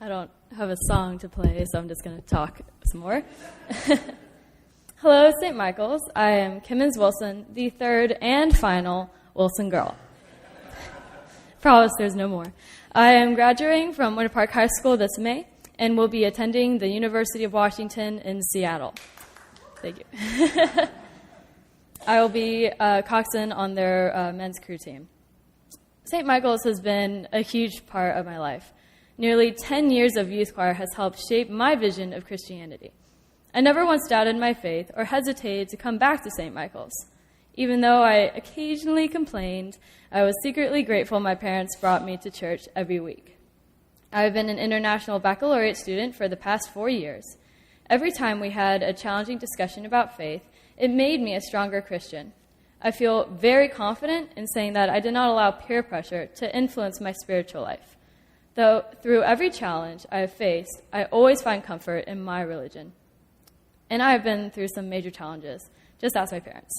I don't have a song to play, so I'm just going to talk some more. Hello, St. Michael's. I am Kimmons Wilson, the third and final Wilson girl. Promise there's no more. I am graduating from Winter Park High School this May and will be attending the University of Washington in Seattle. Thank you. I will be coxswain on their men's crew team. St. Michael's has been a huge part of my life. Nearly 10 years of youth choir has helped shape my vision of Christianity. I never once doubted my faith or hesitated to come back to St. Michael's. Even though I occasionally complained, I was secretly grateful my parents brought me to church every week. I have been an international baccalaureate student for the past 4 years. Every time we had a challenging discussion about faith, it made me a stronger Christian. I feel very confident in saying that I did not allow peer pressure to influence my spiritual life. Though through every challenge I have faced, I always find comfort in my religion. And I have been through some major challenges, just ask my parents.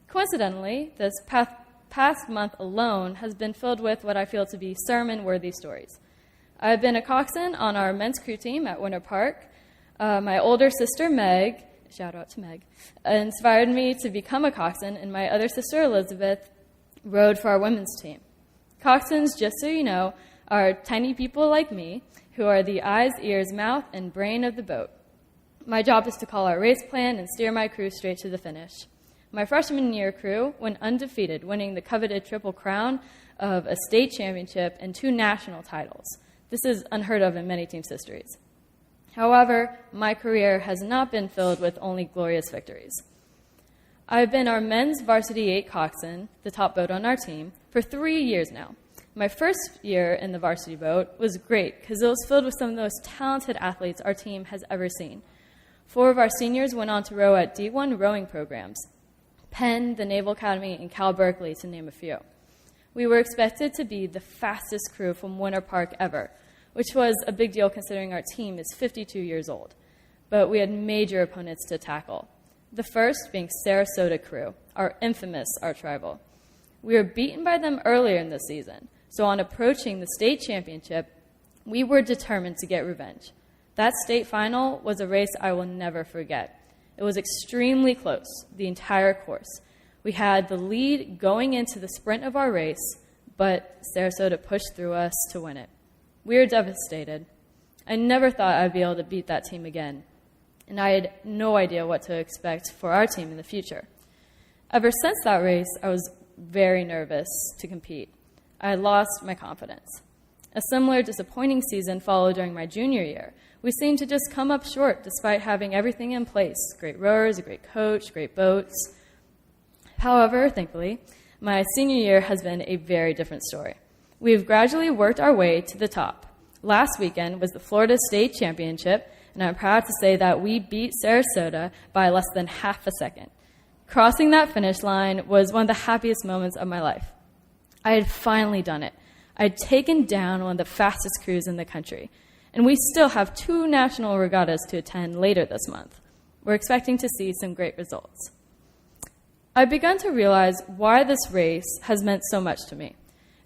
Coincidentally, this past month alone has been filled with what I feel to be sermon-worthy stories. I have been a coxswain on our men's crew team at Winter Park. My older sister, Meg, shout out to Meg, inspired me to become a coxswain, and my other sister, Elizabeth, rowed for our women's team. Coxswains, just so you know, are tiny people like me who are the eyes, ears, mouth, and brain of the boat. My job is to call our race plan and steer my crew straight to the finish. My freshman year crew went undefeated, winning the coveted triple crown of a state championship and 2 national titles. This is unheard of in many teams' histories. However, my career has not been filled with only glorious victories. I've been our men's varsity 8 coxswain, the top boat on our team, for 3 years now. My first year in the varsity boat was great because it was filled with some of the most talented athletes our team has ever seen. 4 of our seniors went on to row at D1 rowing programs, Penn, the Naval Academy, and Cal Berkeley, to name a few. We were expected to be the fastest crew from Winter Park ever, which was a big deal considering our team is 52 years old. But we had major opponents to tackle. The first being Sarasota crew, our infamous arch-rival. We were beaten by them earlier in the season, so on approaching the state championship, we were determined to get revenge. That state final was a race I will never forget. It was extremely close, the entire course. We had the lead going into the sprint of our race, but Sarasota pushed through us to win it. We were devastated. I never thought I'd be able to beat that team again, and I had no idea what to expect for our team in the future. Ever since that race, I was very nervous to compete. I had lost my confidence. A similar disappointing season followed during my junior year. We seemed to just come up short despite having everything in place, great rowers, a great coach, great boats. However, thankfully, my senior year has been a very different story. We have gradually worked our way to the top. Last weekend was the Florida State Championship, and I'm proud to say that we beat Sarasota by less than half a second. Crossing that finish line was one of the happiest moments of my life. I had finally done it. I had taken down one of the fastest crews in the country, and we still have 2 national regattas to attend later this month. We're expecting to see some great results. I've begun to realize why this race has meant so much to me.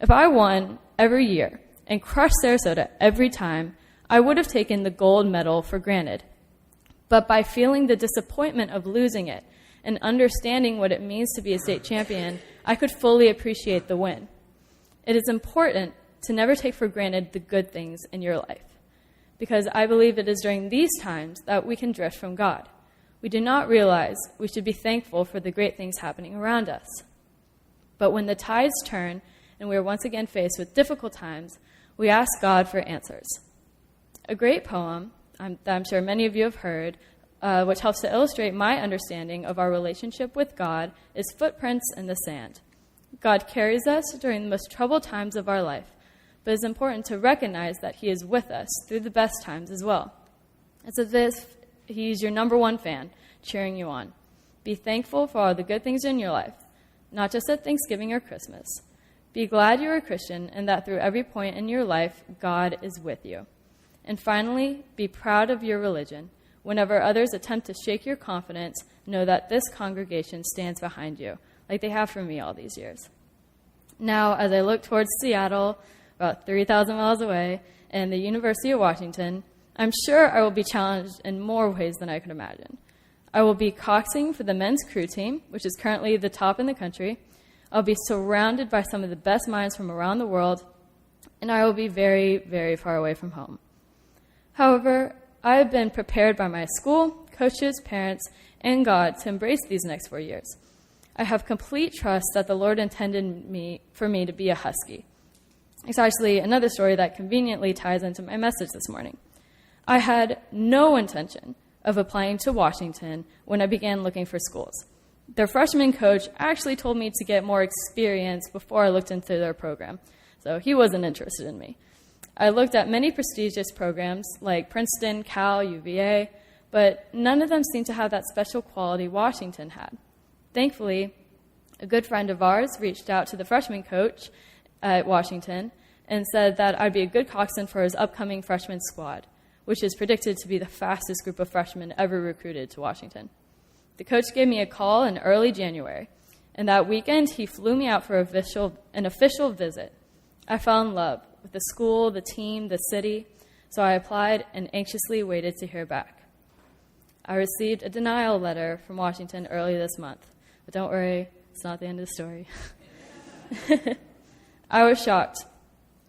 If I won every year and crushed Sarasota every time, I would have taken the gold medal for granted. But by feeling the disappointment of losing it and understanding what it means to be a state champion, I could fully appreciate the win. It is important to never take for granted the good things in your life, because I believe it is during these times that we can drift from God. We do not realize we should be thankful for the great things happening around us. But when the tides turn and we are once again faced with difficult times, we ask God for answers. A great poem that I'm sure many of you have heard, which helps to illustrate my understanding of our relationship with God, is Footprints in the Sand. God carries us during the most troubled times of our life, but it's important to recognize that he is with us through the best times as well. It's as if he's your number 1 fan, cheering you on. Be thankful for all the good things in your life, not just at Thanksgiving or Christmas. Be glad you're a Christian and that through every point in your life, God is with you. And finally, be proud of your religion. Whenever others attempt to shake your confidence, know that this congregation stands behind you, like they have for me all these years. Now, as I look towards Seattle, about 3,000 miles away, and the University of Washington, I'm sure I will be challenged in more ways than I could imagine. I will be coxing for the men's crew team, which is currently the top in the country. I'll be surrounded by some of the best minds from around the world, and I will be very, very far away from home. However, I have been prepared by my school, coaches, parents, and God to embrace these next 4 years. I have complete trust that the Lord intended for me to be a Husky. It's actually another story that conveniently ties into my message this morning. I had no intention of applying to Washington when I began looking for schools. Their freshman coach actually told me to get more experience before I looked into their program, so he wasn't interested in me. I looked at many prestigious programs like Princeton, Cal, UVA, but none of them seemed to have that special quality Washington had. Thankfully, a good friend of ours reached out to the freshman coach at Washington and said that I'd be a good coxswain for his upcoming freshman squad, which is predicted to be the fastest group of freshmen ever recruited to Washington. The coach gave me a call in early January, and that weekend he flew me out for an official visit. I fell in love with the school, the team, the city, so I applied and anxiously waited to hear back. I received a denial letter from Washington early this month, but don't worry, it's not the end of the story. I was shocked.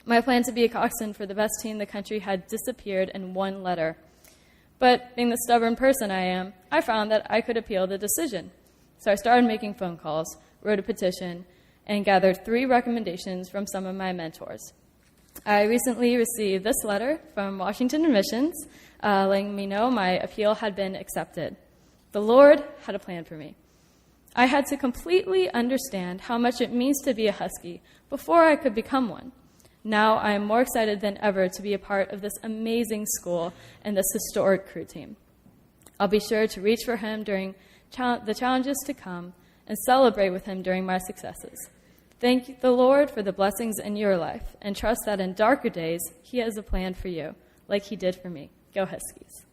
My plan to be a coxswain for the best team in the country had disappeared in one letter. But being the stubborn person I am, I found that I could appeal the decision. So I started making phone calls, wrote a petition, and gathered 3 recommendations from some of my mentors. I recently received this letter from Washington Admissions, letting me know my appeal had been accepted. The Lord had a plan for me. I had to completely understand how much it means to be a Husky before I could become one. Now I am more excited than ever to be a part of this amazing school and this historic crew team. I'll be sure to reach for him during the challenges to come and celebrate with him during my successes. Thank the Lord for the blessings in your life and trust that in darker days, he has a plan for you, like he did for me. Go Huskies.